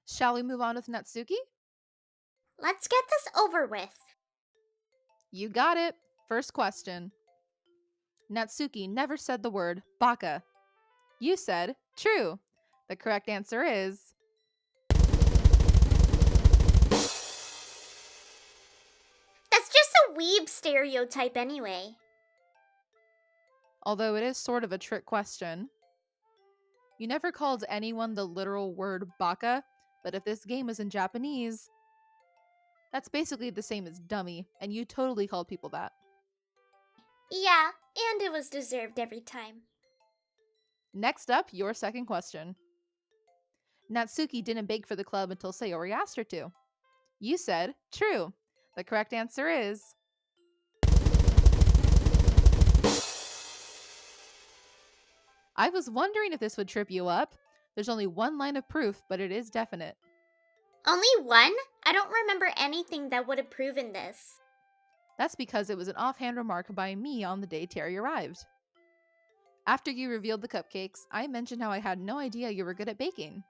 Shall we move on with Natsuki? Let's get this over with. You got it. First question. Natsuki never said the word baka. You said true. The correct answer is That's just a weeb stereotype anyway. although it is sort of a trick question. You never called anyone the literal word baka, but if this game is in Japanese, that's basically the same as dummy, and you totally called people that. Yeah, and it was deserved every time. Next up, your second question. Natsuki didn't bake for the club until Sayori asked her to. You said true. The correct answer is I was wondering if this would trip you up. There's only one line of proof, but it is definite. Only one? I don't remember anything that would have proven this. That's because it was an offhand remark by me on the day Terry arrived. After you revealed the cupcakes, I mentioned how I had no idea you were good at baking.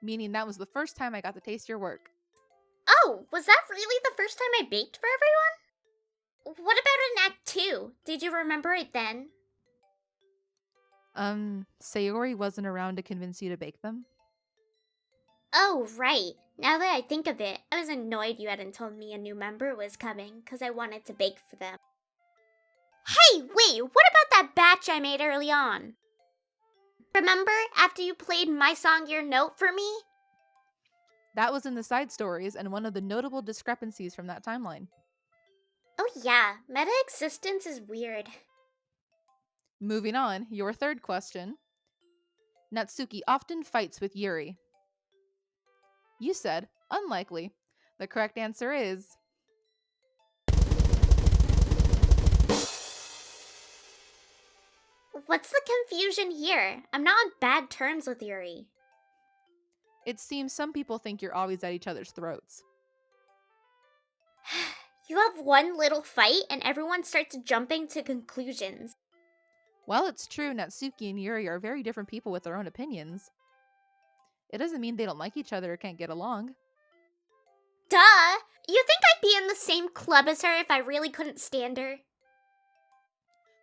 Meaning that was the first time I got to taste your work. Oh, was that really the first time I baked for everyone? What about in Act 2? Did you remember it then? Sayori wasn't around to convince you to bake them? Oh, right. Now that I think of it, I was annoyed you hadn't told me a new member was coming because I wanted to bake for them. Hey, wait, what about that batch I made early on? Remember after you played My Song Your Note for me? That was in the side stories and one of the notable discrepancies from that timeline. Oh yeah, meta existence is weird. Moving on, your third question. Natsuki often fights with Yuri. You said unlikely. The correct answer is What's the confusion here? I'm not on bad terms with Yuri. it seems some people think you're always at each other's throats. You have one little fight and everyone starts jumping to conclusions. While it's true Natsuki and Yuri are very different people with their own opinions, it doesn't mean they don't like each other or can't get along. Duh! You think I'd be in the same club as her if I really couldn't stand her?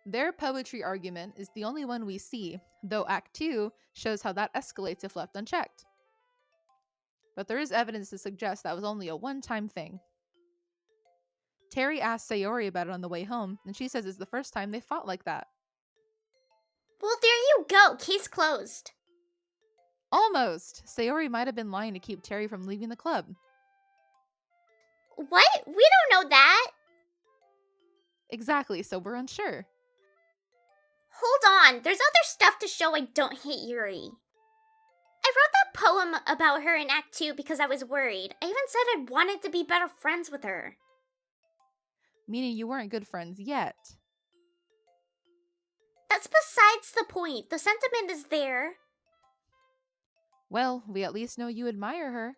Their poetry argument is the only one we see, though Act 2 shows how that escalates if left unchecked. But there is evidence to suggest that was only a one-time thing. Terry asked Sayori about it on the way home, and she says it's the first time they fought like that. Well, there you go, case closed. Almost! Sayori might have been lying to keep Terry from leaving the club. What? We don't know that! Exactly, so we're unsure. Hold on, there's other stuff to show I don't hate Yuri. I wrote that poem about her in Act 2 because I was worried. I even said I wanted to be better friends with her. Meaning you weren't good friends yet. That's besides the point. The sentiment is there. Well, we at least know you admire her.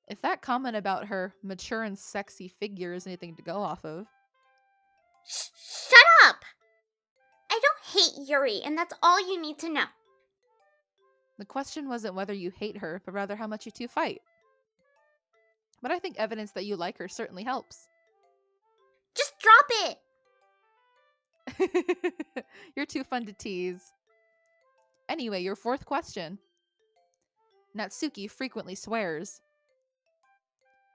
If that comment about her mature and sexy figure is anything to go off of. Shut up! I don't hate Yuri, and that's all you need to know. The question wasn't whether you hate her, but rather how much you two fight. But I think evidence that you like her certainly helps. Just drop it! You're too fun to tease. Anyway, your fourth question. Natsuki frequently swears.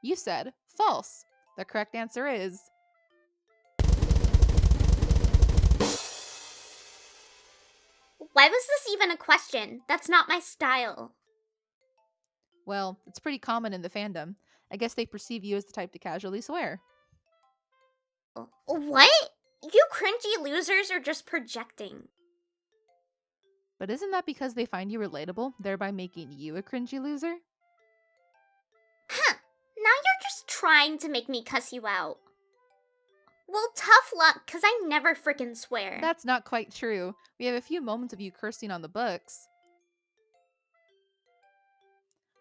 You said false. The correct answer is Why was this even a question? That's not my style. well, it's pretty common in the fandom. I guess they perceive you as the type to casually swear. What? You cringy losers are just projecting. But isn't that because they find you relatable, thereby making you a cringy loser? Huh. Now you're just trying to make me cuss you out. Well, tough luck, cause I never frickin' swear. That's not quite true. We have a few moments of you cursing on the books.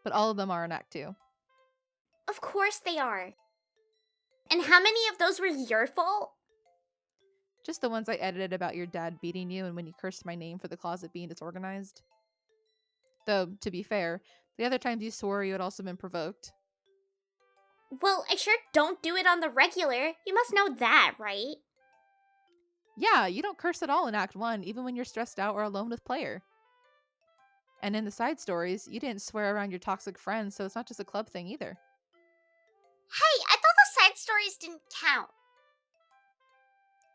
But all of them are in Act 2. Of course they are. And how many of those were your fault? Just the ones I edited about your dad beating you and when you cursed my name for the closet being disorganized. Though, to be fair, The other times you swore you had also been provoked. Well, I sure don't do it on the regular. You must know that, right? Yeah, you don't curse at all in Act 1, even when you're stressed out or alone with player. And in the side stories, you didn't swear around your toxic friends, so it's not just a club thing either. Hey, I thought the side stories didn't count.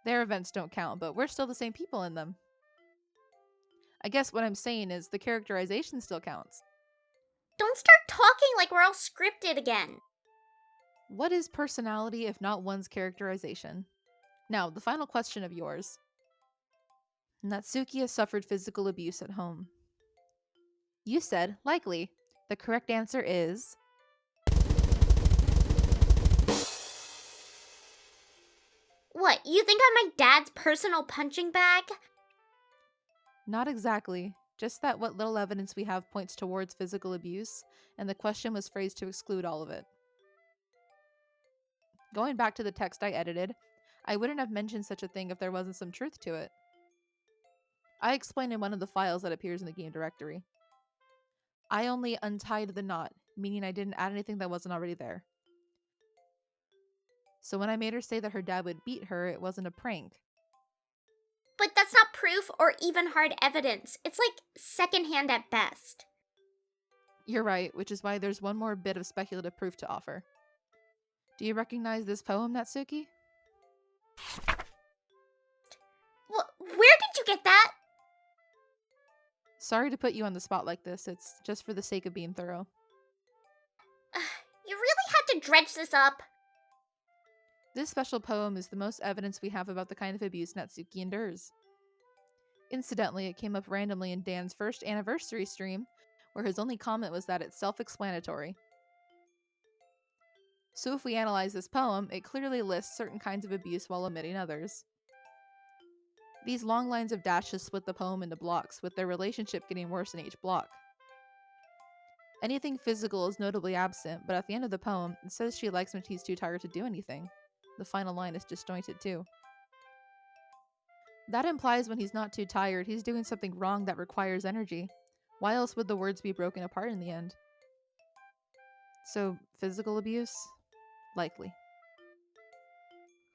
Their events don't count, but we're still the same people in them. I guess what I'm saying is the characterization still counts. Don't start talking like we're all scripted again. What is personality if not one's characterization? Now, the final question of yours. Natsuki has suffered physical abuse at home. You said, likely. The correct answer is... What, you think I'm my dad's personal punching bag? Not exactly. Just that what little evidence we have points towards physical abuse, and the question was phrased to exclude all of it. Going back to the text I edited, I wouldn't have mentioned such a thing if there wasn't some truth to it. I explained in one of the files that appears in the game directory. I only untied the knot, meaning I didn't add anything that wasn't already there. So when I made her say that her dad would beat her, it wasn't a prank. But that's not proof or even hard evidence. It's like secondhand at best. You're right, which is why there's one more bit of speculative proof to offer. Do you recognize this poem, Natsuki? Where did you get that? Sorry to put you on the spot like this, it's just for the sake of being thorough. You really had to dredge this up. This special poem is the most evidence we have about the kind of abuse Natsuki endures. Incidentally, it came up randomly in Dan's first anniversary stream, where his only comment was that it's self-explanatory. So if we analyze this poem, it clearly lists certain kinds of abuse while omitting others. These long lines of dashes split the poem into blocks, with their relationship getting worse in each block. Anything physical is notably absent, but at the end of the poem, it says she likes when he's too tired to do anything. The final line is disjointed too. That implies when he's not too tired, he's doing something wrong that requires energy. Why else would the words be broken apart in the end? So, physical abuse? Likely.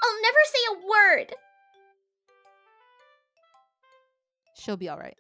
I'll never say a word. She'll be alright.